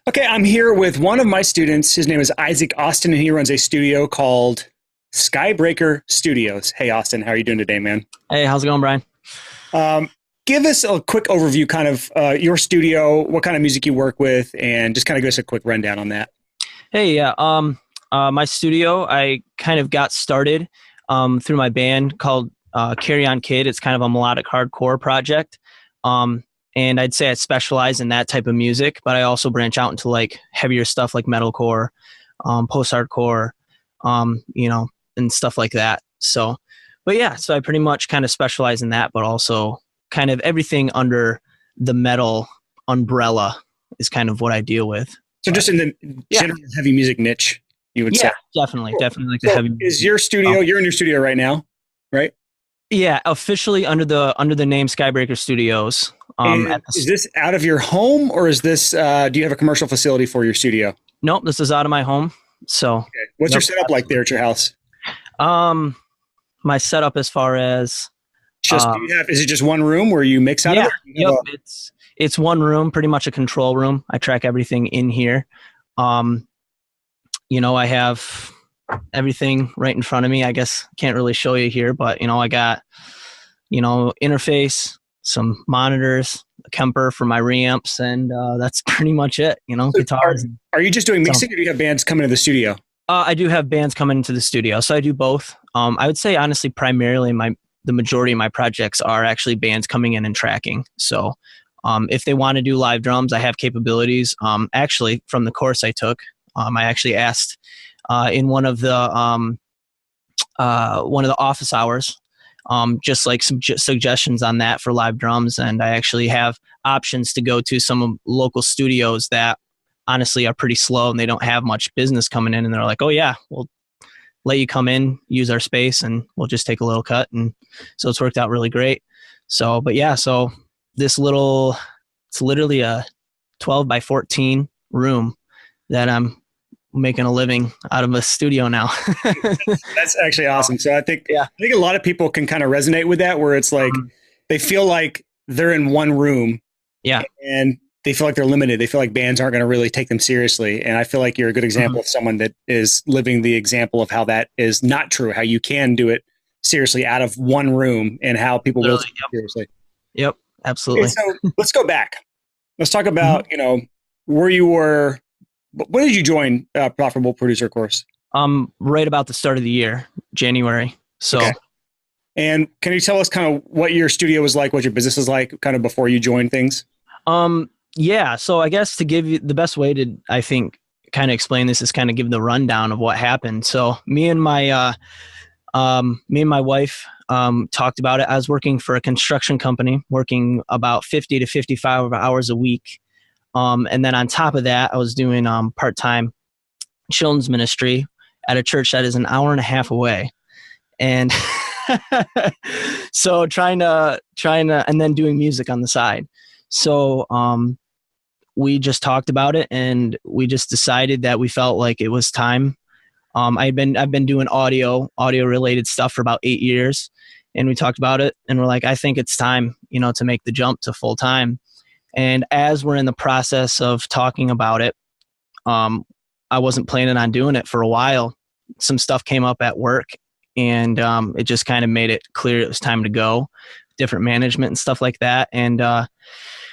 Okay, I'm here with one of my students. His name is Isaac Austin, and he runs a studio called Skybreaker Studios. Hey, Austin, how are you doing today, man? Hey, how's it going, Brian? Um, Give us a quick overview, kind of your studio, what kind of music you work with, and just kind of give us a quick rundown on that. Hey, yeah. My studio, I kind of got started through my band called Carry On Kid. It's kind of a melodic hardcore project. And I'd say I specialize in that type of music, but I also branch out into like heavier stuff like metalcore, post-hardcore, and stuff like that. But yeah, so I pretty much kind of specialize in that, but also kind of everything under the metal umbrella is kind of what I deal with. So, But just in the yeah, general heavy music niche, you would say. yeah, definitely, Cool. definitely like the So, heavy is music. your studio? You're in your studio right now, right? Yeah, officially under the name Skybreaker Studios. And is this out of your home, or is this? Do you have a commercial facility for your studio? Nope, this is out of my home. So, Okay. What's your yep, setup like there absolutely. at your house? Um, my setup as far as Just do um, you have? Is it just one room where you mix out of it? yeah, Or do you have yep, a it's one room, pretty much a control room. I track everything in here. Um, I have everything right in front of me. I guess can't really show you here, but I got interface, some monitors, a Kemper for my reamps, and that's pretty much it. So Guitars. are you just doing So mixing, or do you have bands coming to the studio? I do have bands coming into the studio, so I do both. I would say honestly, primarily the majority of my projects are actually bands coming in and tracking. So if they want to do live drums, I have capabilities. Actually, from the course I took, I actually asked in one of the office hours, just like some suggestions on that for live drums. And I actually have options to go to some local studios that honestly are pretty slow and they don't have much business coming in. And they're like, oh, yeah, we'll let you come in, use our space, and we'll just take a little cut. And so it's worked out really great. So, but yeah, so it's literally a 12 by 14 room that I'm making a living out of a studio now. That's actually awesome. So Yeah. I think a lot of people can kind of resonate with that, where it's like Mhm. they feel like they're in one room Yeah. and they feel like they're limited. They feel like bands aren't going to really take them seriously. And I feel like you're a good example Mhm. of someone that is living the example of how that is not true, how you can do it seriously out of one room and how people will Literally. take you seriously. Yep. Okay, Absolutely. so let's go back. Let's talk Mhm. about, where you were. When did you join Profitable Producer course? Right about the start of the year, January. Okay. So, And can you tell us kind of what your studio was like, what your business was like, kind of before you joined things? yeah. So I guess to give you the best way to, I think, kind of explain this is kind of give the rundown of what happened. So me and my wife, talked about it. I was working for a construction company, working about 50 to 55 hours a week. And then on top of that, I was doing, part-time children's ministry at a church that is an hour and a half away. And so trying to and then doing music on the side. So we just talked about it and we just decided that we felt like it was time. I've been doing audio related stuff for about 8 years, and we talked about it and we're like, I think it's time, to make the jump to full time. And as we're in the process of talking about it, um, I wasn't planning on doing it for a while. Some stuff came up at work, and it just kind of made it clear it was time to go. Different management and stuff like that, and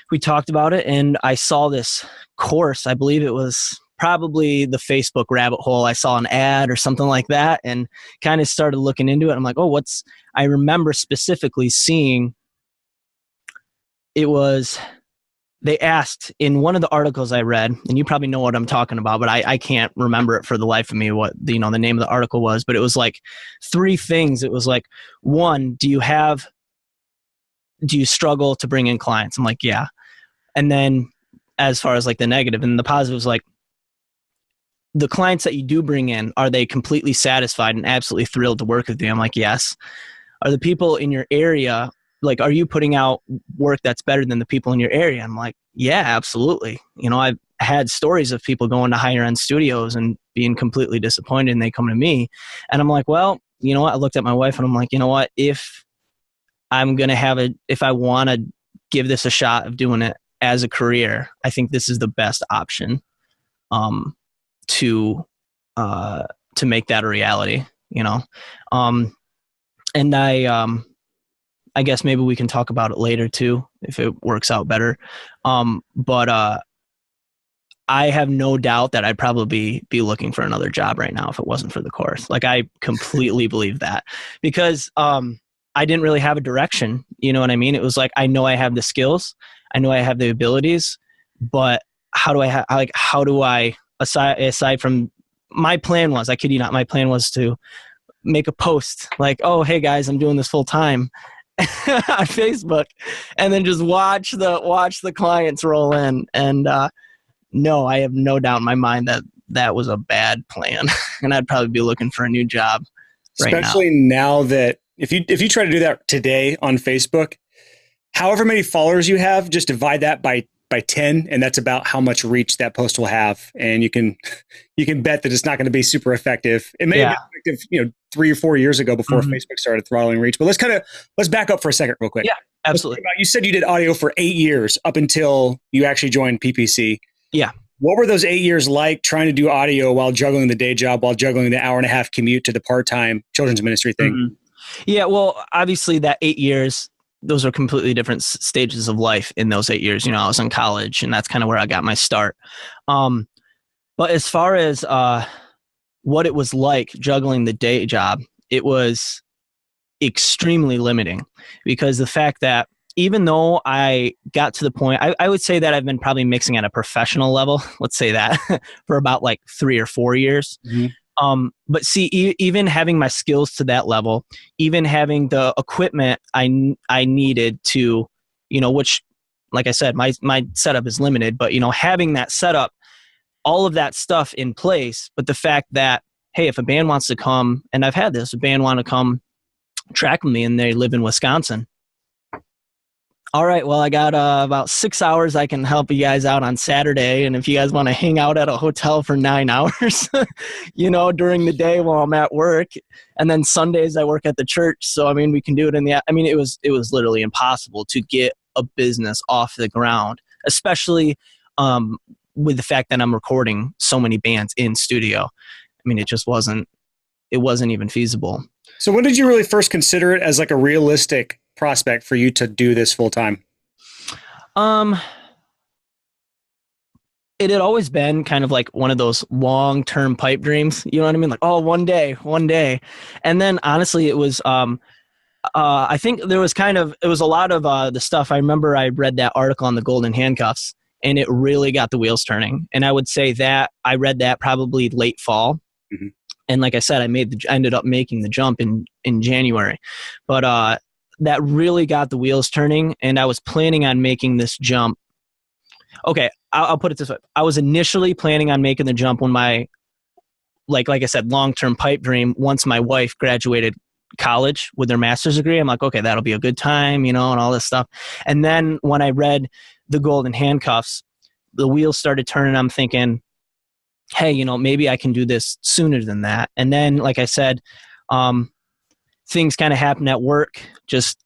we talked about it. And I saw this course. I believe it was probably the Facebook rabbit hole. I saw an ad or something like that, and kind of started looking into it. I'm like, oh, what's? I remember specifically seeing it was they asked in one of the articles I read, and you probably know what I'm talking about, but I can't remember it for the life of me what the name of the article was, but it was like three things. It was like, one, do you struggle to bring in clients? I'm like, yeah. And then as far as like the negative and the positive was like, the clients that you do bring in, are they completely satisfied and absolutely thrilled to work with you? I'm like, yes. Are the people in your area, like, are you putting out work that's better than the people in your area? I'm like, yeah, absolutely. I've had stories of people going to higher end studios and being completely disappointed, and they come to me and I'm like, well, you know what? I looked at my wife and I'm like, you know what? If I want to give this a shot of doing it as a career, I think this is the best option. to make that a reality, you know? And I guess maybe we can talk about it later too, if it works out better. But I have no doubt that I'd probably be looking for another job right now if it wasn't for the course. Like, I completely believe that, because I didn't really have a direction. You know what I mean? It was like, I know I have the skills, I know I have the abilities, but how do I aside from, my plan was, I kid you not, my plan was to make a post like, oh, hey guys, I'm doing this full time on Facebook, and then just watch the clients roll in. And no, I have no doubt in my mind that that was a bad plan, and I'd probably be looking for a new job right now. Especially now that if you try to do that today on Facebook, however many followers you have, just divide that by 10, and that's about how much reach that post will have. And you can bet that it's not going to be super effective. It may have been effective, 3 or 4 years ago before Facebook started throttling reach. But let's back up for a second real quick. Yeah, absolutely. You said you did audio for 8 years up until you actually joined PPC. Yeah. What were those 8 years like, trying to do audio while juggling the day job, while juggling the hour-and-a-half commute to the part-time children's ministry thing? Mm-hmm. Yeah, well, obviously that 8 years, those are completely different stages of life in those 8 years. I was in college, and that's kind of where I got my start. But as far as what it was like juggling the day job, it was extremely limiting, because the fact that even though I got to the point, I would say that I've been probably mixing at a professional level, let's say that, for about like 3 or 4 years. Mm-hmm. But see, even having my skills to that level, even having the equipment I needed to, which, like I said, my setup is limited, but, having that setup, all of that stuff in place, but the fact that, hey, if a band wants to come, and I've had this, a band want to come track with me and they live in Wisconsin. All right, well, I got about 6 hours I can help you guys out on Saturday. And if you guys want to hang out at a hotel for 9 hours, during the day while I'm at work. And then Sundays I work at the church. So, we can do it it was literally impossible to get a business off the ground, especially with the fact that I'm recording so many bands in studio. It just wasn't even feasible. So when did you really first consider it as like a realistic prospect for you to do this full time? It had always been kind of like one of those long-term pipe dreams. You know what I mean? Like, oh, one day. And then honestly, it was, I think it was a lot of the stuff. I remember I read that article on the golden handcuffs, and it really got the wheels turning. And I would say that I read that probably late fall. Mm-hmm. And like I said, I ended up making the jump in January, but that really got the wheels turning. And I was planning on making this jump. Okay, I'll put it this way: I was initially planning on making the jump when my, like I said, long-term pipe dream. Once my wife graduated college with her master's degree, I'm like, okay, that'll be a good time, and all this stuff. And then when I read the golden handcuffs, the wheels started turning. I'm thinking, hey, maybe I can do this sooner than that. And then, like I said, things kind of happened at work, just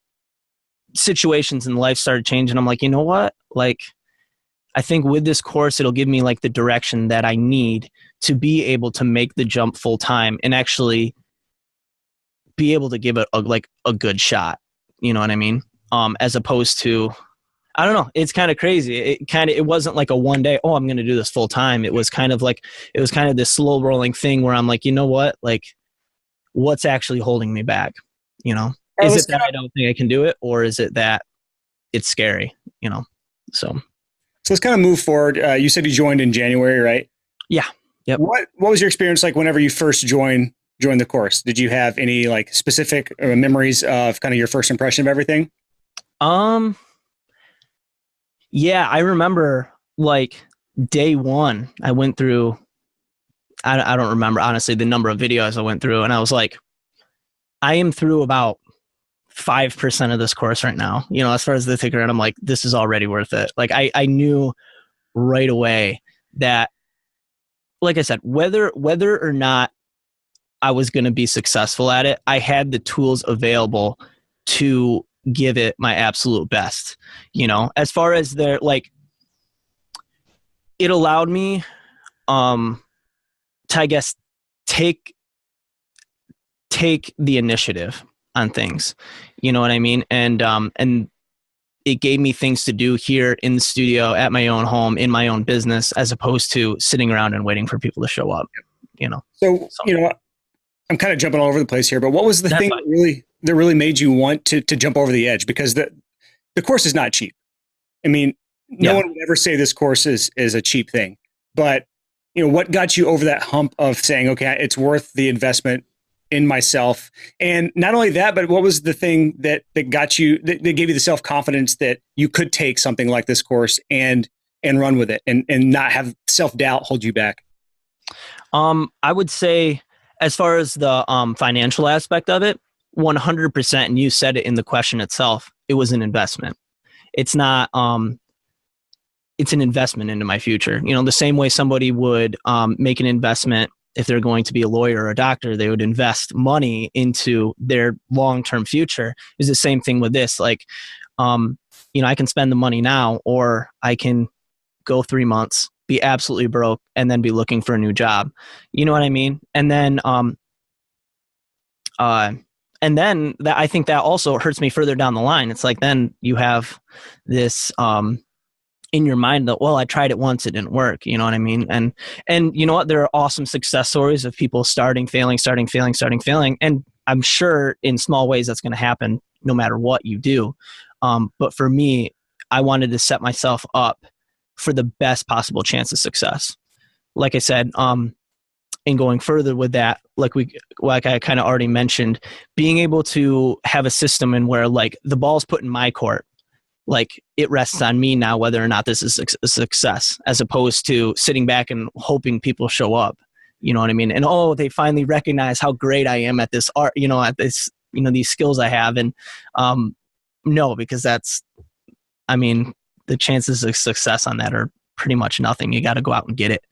situations in life started changing. I'm like, you know what? Like, I think with this course, it'll give me like the direction that I need to be able to make the jump full time and actually be able to give it a good shot. You know what I mean? As opposed to, I don't know. It's kind of crazy. It wasn't like a one day, oh, I'm going to do this full time. It was kind of this slow rolling thing where I'm like, you know what? Like, what's actually holding me back? Is it that I don't think I can do it, or is it that it's scary? So let's kind of move forward. You said you joined in January, right? Yeah. Yep. What was your experience like whenever you first joined the course? Did you have any like specific memories of kind of your first impression of everything? Yeah, I remember like day one, I went through, I don't remember honestly the number of videos I went through, and I was like, I am through about 5% of this course right now. As far as the ticker, and I'm like, this is already worth it. Like I knew right away that, like I said, whether or not I was going to be successful at it, I had the tools available to give it my absolute best. As far as it allowed me to, I guess, take the initiative on things, you know what I mean? And it gave me things to do here in the studio, at my own home, in my own business, as opposed to sitting around and waiting for people to show up, you know? So, I'm kind of jumping all over the place here, but what was the thing that really made you want to jump over the edge? Because the course is not cheap. I mean, no one would ever say this course is a cheap thing, but what got you over that hump of saying, okay, it's worth the investment in myself? And not only that, but what was the thing that got you, that gave you the self-confidence that you could take something like this course and run with it and not have self-doubt hold you back? I would say, as far as the financial aspect of it, 100%, and you said it in the question itself, it was an investment. It's not, it's an investment into my future. The same way somebody would make an investment if they're going to be a lawyer or a doctor, they would invest money into their long-term future. Is the same thing with this. Like, I can spend the money now, or I can go 3 months, be absolutely broke, and then be looking for a new job. You know what I mean? And then that, I think that also hurts me further down the line. It's like, then you have this in your mind that, well, I tried it once, it didn't work. You know what I mean? And you know what? There are awesome success stories of people starting, failing. And I'm sure in small ways that's going to happen no matter what you do. But for me, I wanted to set myself up for the best possible chance of success. Like I said, in going further with that, like I kind of already mentioned, being able to have a system in where, like, the ball's put in my court, like, it rests on me now whether or not this is a success, as opposed to sitting back and hoping people show up. You know what I mean? And they finally recognize how great I am at this art, at this, these skills I have. And no, because the chances of success on that are pretty much nothing. You got to go out and get it.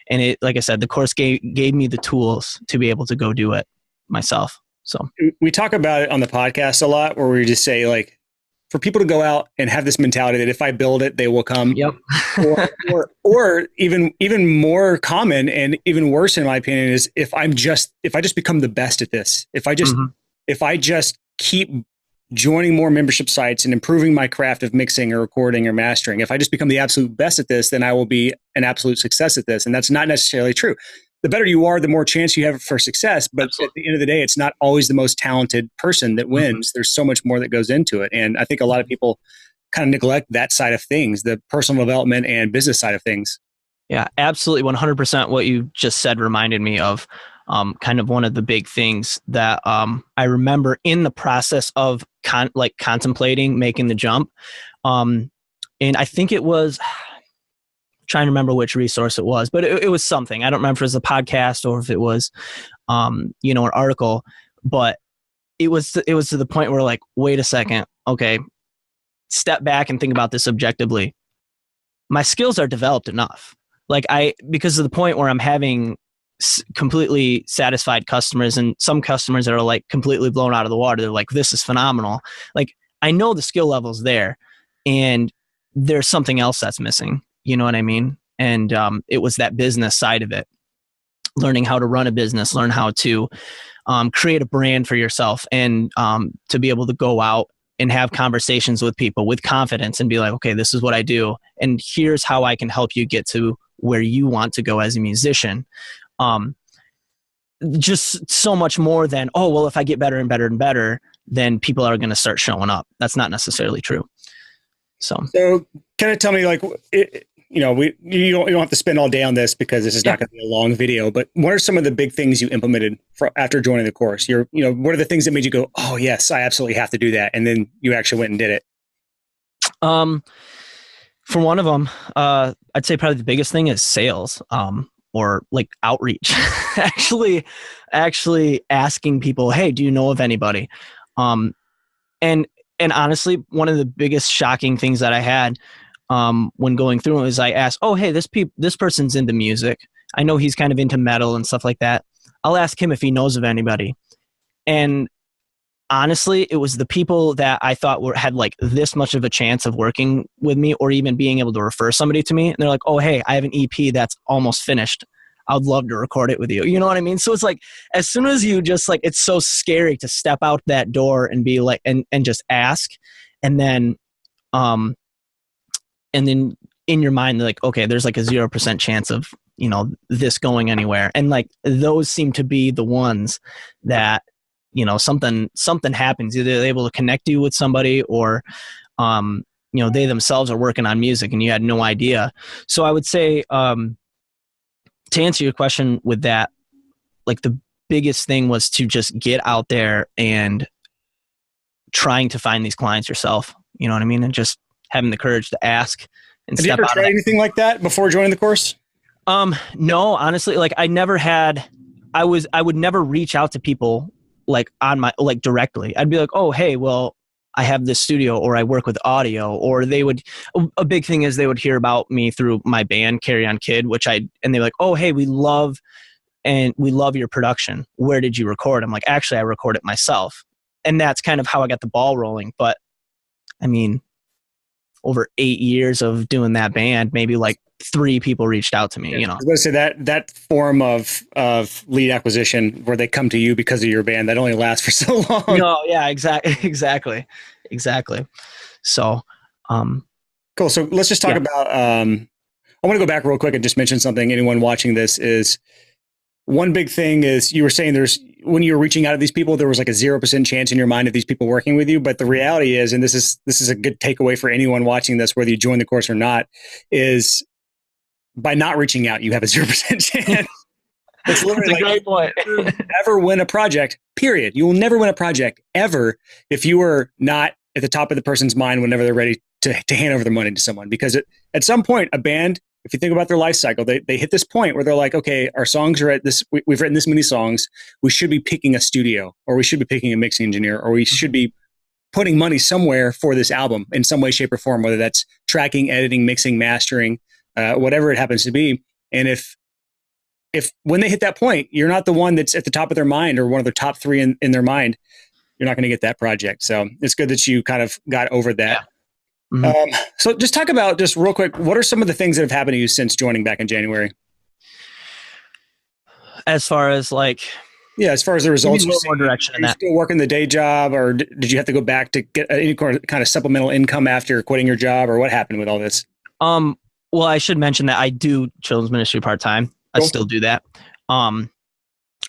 And it, like I said, the course gave me the tools to be able to go do it myself. So we talk about it on the podcast a lot, where we just say, like, for people to go out and have this mentality that if I build it, they will come. Yep. or even more common and even worse, in my opinion, is if I just become the best at this, if I just keep joining more membership sites and improving my craft of mixing or recording or mastering, if I just become the absolute best at this, then I will be an absolute success at this. And that's not necessarily true. The better you are, the more chance you have for success. But Absolutely. At the end of the day, it's not always the most talented person that wins. There's so much more that goes into it. And I think a lot of people kind of neglect that side of things, the personal development and business side of things. Yeah, absolutely. 100%. What you just said reminded me of kind of one of the big things that I remember in the process of contemplating making the jump. And I think it was, trying to remember which resource it was, but it was something. I don't remember if it was a podcast or if it was, an article, but it was to the point where, like, wait a second. Okay. Step back and think about this objectively. My skills are developed enough. Because of the point where I'm having completely satisfied customers, and some customers that are, like, completely blown out of the water. They're like, this is phenomenal. Like, I know the skill level's there, and there's something else that's missing. You know what I mean? And it was that business side of it, learning how to run a business, learn how to create a brand for yourself, and to be able to go out and have conversations with people with confidence and be like, okay, this is what I do, and here's how I can help you get to where you want to go as a musician. Just so much more than, if I get better and better and better, then people are going to start showing up. That's not necessarily true. So kind of tell me, like, you don't have to spend all day on this because this is not going to be a long video, but what are some of the big things you implemented after joining the course? What are the things that made you go, oh yes, I absolutely have to do that? And then you actually went and did it. For one of them, I'd say probably the biggest thing is sales, or like outreach, actually asking people, hey, do you know of anybody? And honestly, one of the biggest shocking things that I had when going through it is I asked, oh, hey, this person's into music. I know he's kind of into metal and stuff like that. I'll ask him if he knows of anybody. And honestly, it was the people that I thought had like this much of a chance of working with me or even being able to refer somebody to me. And they're like, oh, hey, I have an EP that's almost finished. I would love to record it with you. You know what I mean? So it's like, as soon as you just like, it's so scary to step out that door and be like, and just ask. And then, in your mind, like, okay, there's like a 0% chance of, this going anywhere. And like, those seem to be the ones that, something happens. Either they're able to connect you with somebody, or, they themselves are working on music and you had no idea. So I would say, to answer your question with that, like the biggest thing was to just get out there and trying to find these clients yourself. You know what I mean? And just having the courage to ask and Have step you ever out tried anything like that before joining the course? No, honestly, like I would never reach out to people like on my, like directly. I'd be like, oh, hey, well, I have this studio, or I work with audio, or a big thing is they would hear about me through my band, Carry On Kid, and they're like, oh, hey, we love your production. Where did you record? I'm like, actually, I record it myself. And that's kind of how I got the ball rolling. But I mean, over 8 years of doing that band, maybe like 3 people reached out to me. I was going to say that form of lead acquisition where they come to you because of your band, that only lasts for so long. No, yeah, exactly. So, cool. So let's just talk about. I want to go back real quick and just mention something. Anyone watching this is one big thing is you were saying when you were reaching out to these people, there was like a 0% chance in your mind of these people working with you. But the reality is, and this is a good takeaway for anyone watching this, whether you join the course or not, is by not reaching out, you have a 0% chance. It's literally a great point. Ever win a project, period. You will never win a project ever if you are not at the top of the person's mind whenever they're ready to hand over their money to someone. Because at some point, a band, if you think about their life cycle, they hit this point where they're like, okay, our songs are at this, we've written this many songs. We should be picking a studio, or we should be picking a mixing engineer, or we should be putting money somewhere for this album in some way, shape, or form, whether that's tracking, editing, mixing, mastering, whatever it happens to be. And if when they hit that point, you're not the one that's at the top of their mind or one of the top 3 in their mind, you're not going to get that project. So it's good that you kind of got over that. Yeah. Mm-hmm. So just talk about, just real quick, what are some of the things that have happened to you since joining back in January? As far as like... Yeah, as far as the results. A little more direction in that. Still working the day job, or did you have to go back to get any kind of supplemental income after quitting your job, or what happened with all this? Well, I should mention that I do children's ministry part-time. Cool. I still do that. And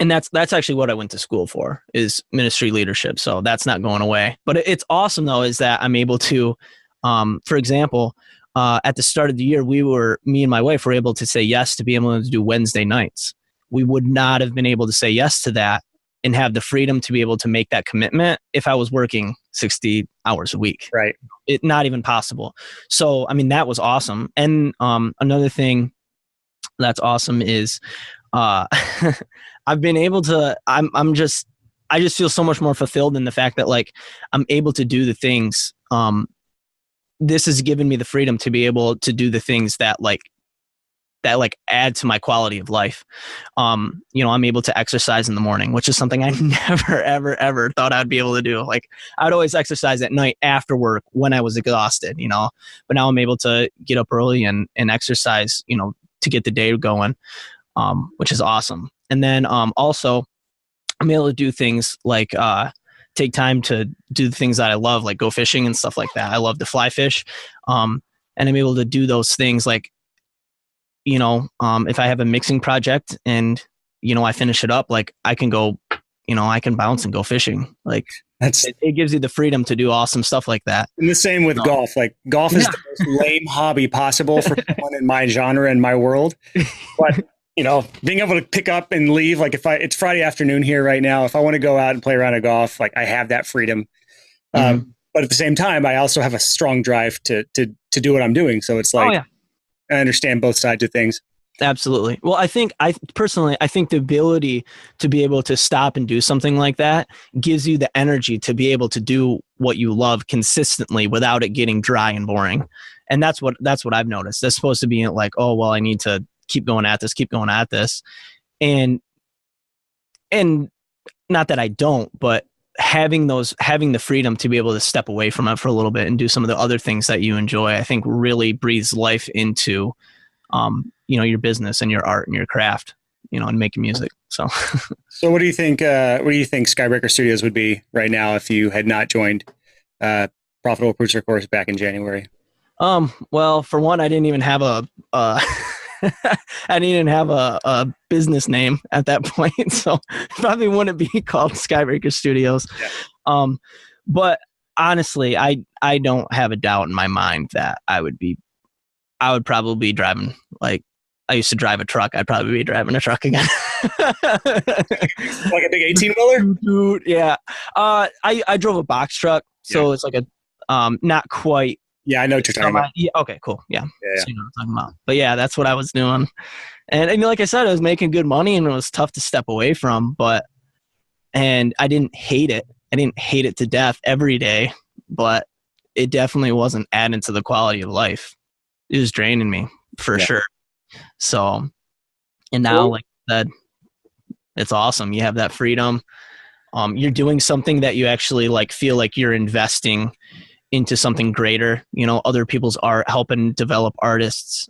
that's actually what I went to school for, is ministry leadership. So that's not going away. But it's awesome though, is that I'm able to, for example, at the start of the year, me and my wife were able to say yes to be able to do Wednesday nights. We would not have been able to say yes to that and have the freedom to be able to make that commitment if I was working 60 hours a week. Right. Not even possible. So, I mean, that was awesome. And another thing that's awesome is I've been able to, I just feel so much more fulfilled in the fact that like I'm able to do the things. This has given me the freedom to be able to do the things that add to my quality of life. I'm able to exercise in the morning, which is something I never, ever thought I'd be able to do. Like I'd always exercise at night after work when I was exhausted, but now I'm able to get up early and exercise, to get the day going, which is awesome. And then also I'm able to do things like take time to do the things that I love, like go fishing and stuff like that. I love to fly fish. And I'm able to do those things like, if I have a mixing project and, I finish it up, like I can go, I can bounce and go fishing. Like it gives you the freedom to do awesome stuff like that. And the same with golf. Like golf is the most lame hobby possible for someone in my genre and my world. But, being able to pick up and leave, like it's Friday afternoon here right now, if I want to go out and play around a golf, like I have that freedom. But at the same time, I also have a strong drive to do what I'm doing. So it's like, I understand both sides of things. Absolutely. Well, I think the ability to be able to stop and do something like that gives you the energy to be able to do what you love consistently without it getting dry and boring. And that's what I've noticed. That's supposed to be like, oh, well, I need to keep going at this. And not that I don't, but having the freedom to be able to step away from it for a little bit and do some of the other things that you enjoy, I think really breathes life into, your business and your art and your craft. and making music. So, So what do you think? What do you think Skybreaker Studios would be right now if you had not joined Profitable Producer course back in January? well, for one, I didn't even have I didn't even have a business name at that point, so it probably wouldn't be called Skybreaker Studios. Yeah. But honestly, I don't have a doubt in my mind that I would probably be driving, like, I used to drive a truck. I'd probably be driving a truck again. Like a big 18-wheeler? Yeah. I drove a box truck, so it's like a not quite. Yeah, I know what you're talking about. Yeah, okay, cool. Yeah. Yeah. So you know what I'm talking about. But yeah, that's what I was doing. And like I said, I was making good money and it was tough to step away from, and I didn't hate it. I didn't hate it to death every day, but it definitely wasn't adding to the quality of life. It was draining me for sure. So, and now, like I said, it's awesome. You have that freedom. You're doing something that you actually like, feel like you're investing into something greater, other people's art, helping develop artists,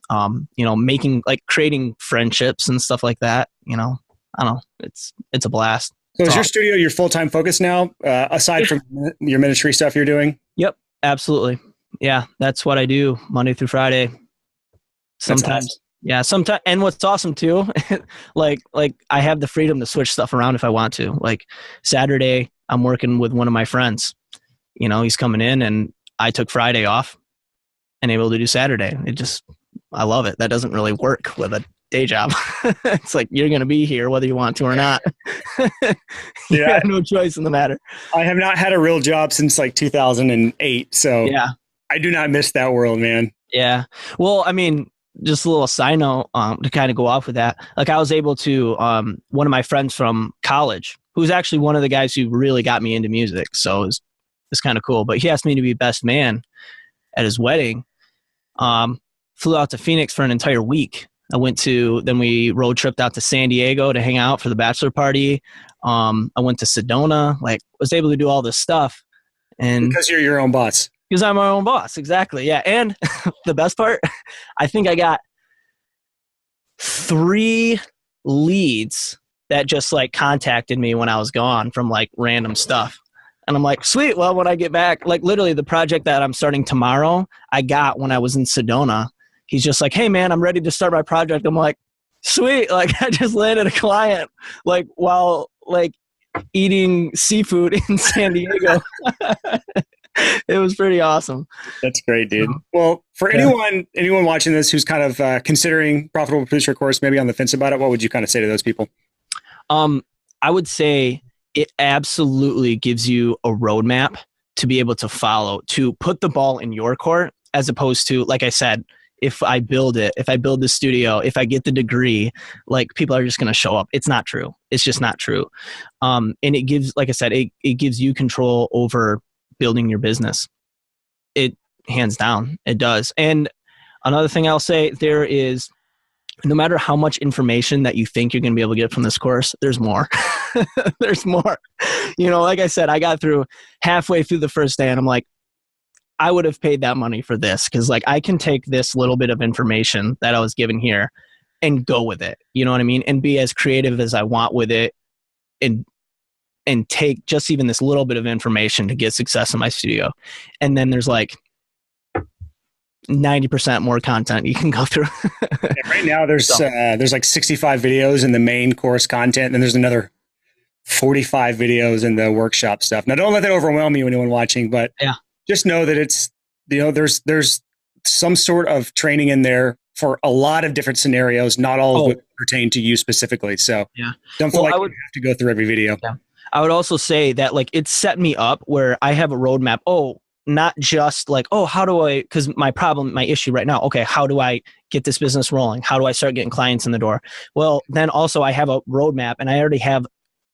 making, like, creating friendships and stuff like that. I don't know. It's a blast. So is your studio your full-time focus now, aside from your ministry stuff you're doing? Yep, absolutely. Yeah, that's what I do Monday through Friday. Sometimes. Awesome. Yeah, sometimes. And what's awesome too, like I have the freedom to switch stuff around if I want to. Like Saturday, I'm working with one of my friends. He's coming in, and I took Friday off and able to do Saturday. I love it. That doesn't really work with a day job. It's like, you're going to be here whether you want to or not. You have no choice in the matter. I have not had a real job since like 2008. So yeah, I do not miss that world, man. Yeah. Well, I mean, just a little side note to kind of go off with that. Like, I was able to, one of my friends from college, who's actually one of the guys who really got me into music. So it's kind of cool. But he asked me to be best man at his wedding. Flew out to Phoenix for an entire week. Then we road tripped out to San Diego to hang out for the bachelor party. I went to Sedona, was able to do all this stuff. And because you're your own boss. Because I'm my own boss. Exactly. Yeah. And the best part, I think I got 3 leads that just contacted me when I was gone from random stuff. And I'm like, sweet. Well, when I get back, literally the project that I'm starting tomorrow, I got when I was in Sedona. He's just like, hey man, I'm ready to start my project. I'm like, sweet. I just landed a client, while eating seafood in San Diego. It was pretty awesome. That's great, dude. Well, for anyone watching this who's kind of considering Profitable Producer course, maybe on the fence about it, what would you kind of say to those people? I would say it absolutely gives you a roadmap to be able to follow, to put the ball in your court, as opposed to, like I said, if I build the studio, if I get the degree, people are just going to show up. It's not true. It's just not true. And it gives, like I said, it gives you control over building your business. It, hands down, it does. And another thing I'll say, there is, no matter how much information that you think you're going to be able to get from this course, there's more. There's more. Like I said, I got through halfway through the first day and I'm like, I would have paid that money for this, because I can take this little bit of information that I was given here and go with it. You know what I mean? And be as creative as I want with it, and take just even this little bit of information to get success in my studio. And then there's 90% more content you can go through. Right now there's 65 videos in the main course content, and there's another 45 videos in the workshop stuff. Now, don't let that overwhelm you, anyone watching, but just know that it's, there's some sort of training in there for a lot of different scenarios, not all of which pertain to you specifically. So don't feel you have to go through every video. Yeah. I would also say that it set me up where I have a roadmap. Not just how do I, because my issue right now, okay, how do I get this business rolling? How do I start getting clients in the door? Well, then also I have a roadmap, and I already have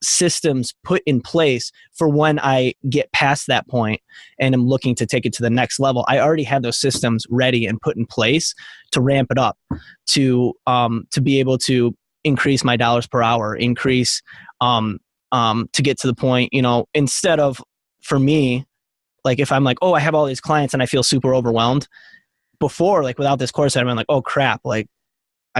systems put in place for when I get past that point and I'm looking to take it to the next level. I already have those systems ready and put in place to ramp it up, to be able to increase my dollars per hour, increase, to get to the point, instead of, for me, if I'm I have all these clients and I feel super overwhelmed. Before, without this course, I'd been oh crap, I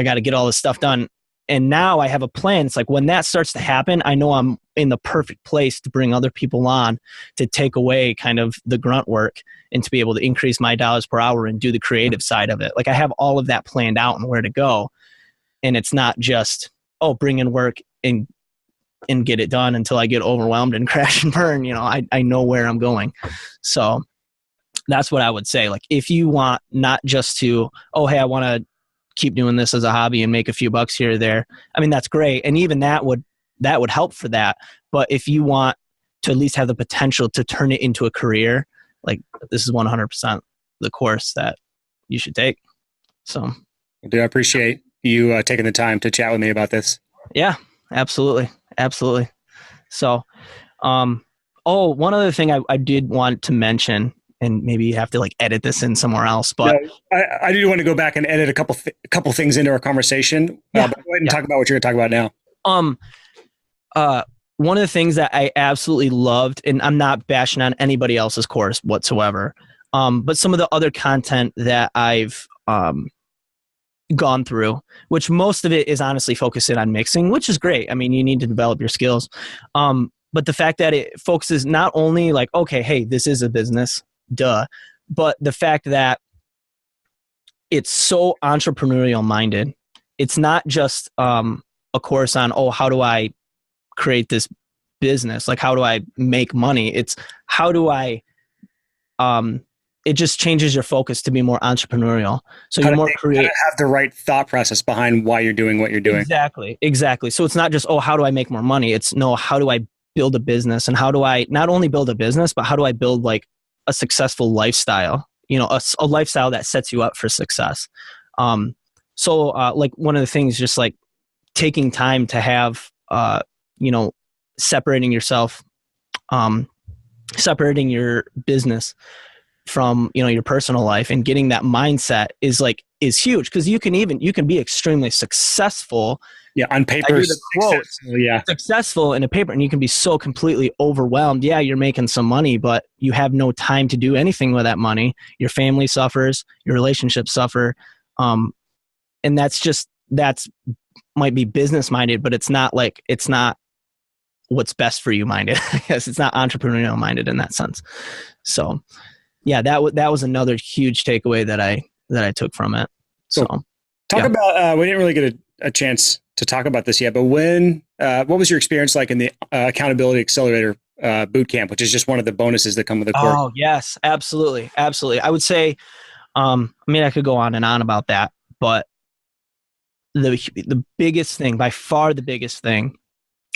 got to get all this stuff done. And now I have a plan. It's like when that starts to happen, I know I'm in the perfect place to bring other people on to take away kind of the grunt work and to be able to increase my dollars per hour and do the creative side of it. Like I have all of that planned out and where to go. And it's not just, oh, bring in work and get it done until I get overwhelmed and crash and burn. You know, I know where I'm going. So that's what I would say. Like if you want not just to, oh, hey, I want to keep doing this as a hobby and make a few bucks here or there. I mean, that's great. And even that would help for that. But if you want to at least have the potential to turn it into a career, like this is 100% the course that you should take. So dude, I appreciate you taking the time to chat with me about this. Yeah, absolutely. Absolutely. So, one other thing I did want to mention, and maybe you have to like edit this in somewhere else, but no, I do want to go back and edit a couple things into our conversation. But go ahead and talk about what you're going to talk about now. One of the things that I absolutely loved, and I'm not bashing on anybody else's course whatsoever, but some of the other content that I've gone through, which most of it is honestly focusing on mixing, which is great. I mean, you need to develop your skills. But the fact that it focuses not only like, okay, hey, this is a business, duh, but the fact that it's so entrepreneurial minded. It's not just a course on, oh, how do I create this business? Like, how do I make money? It's how do I, it just changes your focus to be more entrepreneurial. So you're more creative. Have the right thought process behind why you're doing what you're doing. Exactly. So it's not just, oh, how do I make more money? It's no, how do I build a business? And how do I not only build a business, but how do I build like a successful lifestyle? You know, a lifestyle that sets you up for success. So like one of the things, just like taking time to have, separating yourself, separating your business from, your personal life and getting that mindset is huge. Cause you can be extremely successful. Yeah. On paper. Successful in a paper, and you can be so completely overwhelmed. Yeah. You're making some money, but you have no time to do anything with that money. Your family suffers, your relationships suffer. And that's might be business minded, but it's not what's best for you minded. I guess it's not entrepreneurial minded in that sense. So yeah, that was another huge takeaway that I took from it. So talk about, we didn't really get a chance to talk about this yet, but what was your experience like in the Accountability Accelerator Bootcamp, which is just one of the bonuses that come with the course? Oh yes, absolutely. I would say, I could go on and on about that, but the biggest thing, by far the biggest thing,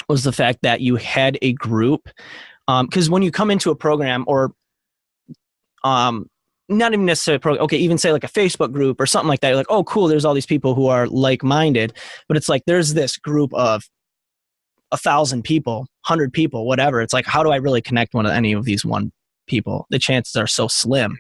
was the fact that you had a group. Because when you come into a program, or not even necessarily a program, okay, even say like a Facebook group or something like that, you're like, oh, cool, there's all these people who are like-minded. But it's like there's this group of 1,000 people, 100 people, whatever. It's like, how do I really connect with any of these people? The chances are so slim.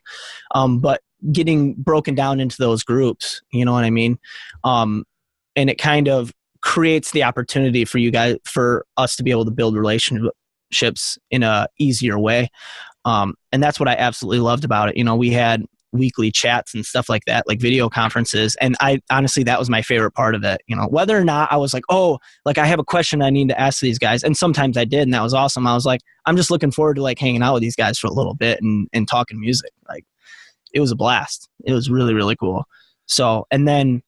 But getting broken down into those groups, you know what I mean? And it kind of creates the opportunity for us to be able to build relationships in a easier way. And that's what I absolutely loved about it. We had weekly chats and stuff like that, like video conferences. And I honestly, that was my favorite part of it. Whether or not I was like, oh, like I have a question I need to ask these guys. And sometimes I did, and that was awesome. I was like, I'm just looking forward to like hanging out with these guys for a little bit and talking music. Like it was a blast. It was really, really cool. So, and then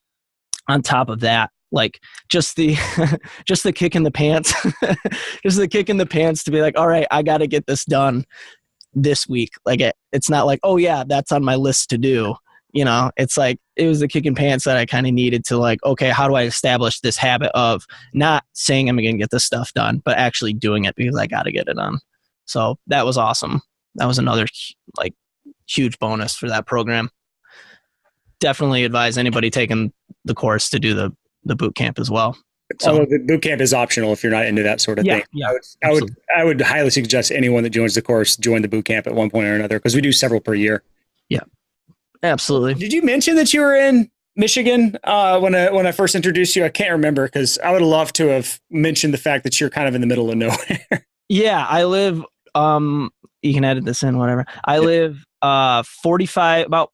on top of that, like just the kick in the pants, just the kick in the pants to be like, all right, I got to get this done this week. Like it's not like, oh yeah, that's on my list to do. It's like, it was the kick in pants that I kind of needed to like, okay, how do I establish this habit of not saying I'm going to get this stuff done, but actually doing it because I got to get it done. So that was awesome. That was another like huge bonus for that program. Definitely advise anybody taking the course to do the boot camp as well. So the boot camp is optional if you're not into that sort of thing. Yeah, I would highly suggest anyone that joins the course join the boot camp at one point or another, because we do several per year. Yeah, absolutely. Did you mention that you were in Michigan when I first introduced you? I can't remember, because I would have loved to have mentioned the fact that you're kind of in the middle of nowhere. Yeah, I live. You can edit this in, whatever. I live about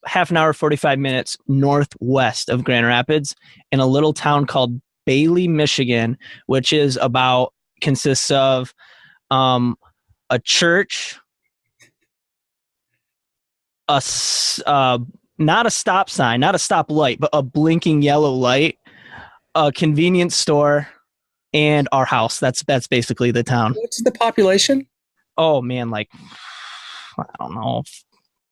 half an hour, 45 minutes northwest of Grand Rapids in a little town called Bailey, Michigan, which is consists of a church, not a stop sign, not a stop light, but a blinking yellow light, a convenience store, and our house. That's basically the town. What's the population? Oh man, like, I don't know,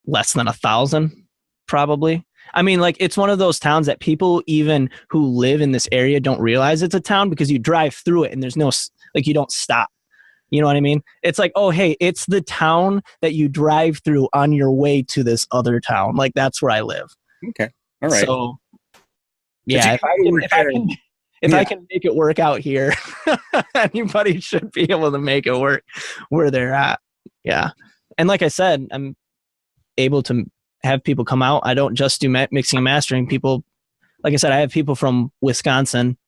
less than 1,000 probably. I mean, like, it's one of those towns that people even who live in this area don't realize it's a town, because you drive through it and there's no, like, you don't stop. You know what I mean? It's like, oh, hey, it's the town that you drive through on your way to this other town. Like, that's where I live. Okay. All right. So, yeah, if I can make it work out here, anybody should be able to make it work where they're at. Yeah. And like I said, I'm able to have people come out. I don't just do mixing and mastering. People, like I said, I have people from Wisconsin,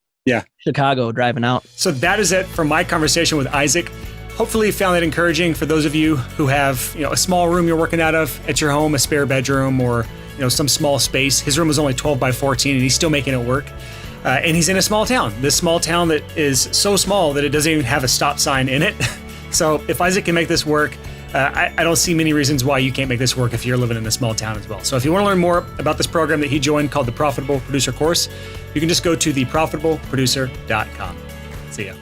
Chicago driving out. So that is it for my conversation with Isaac. Hopefully you found that encouraging for those of you who have, a small room you're working out of at your home, a spare bedroom, or, some small space. His room was only 12 by 14 and he's still making it work. And he's in a small town, this small town that is so small that it doesn't even have a stop sign in it. So if Isaac can make this work, I don't see many reasons why you can't make this work if you're living in a small town as well. So if you want to learn more about this program that he joined called the Profitable Producer Course, you can just go to theprofitableproducer.com. See ya.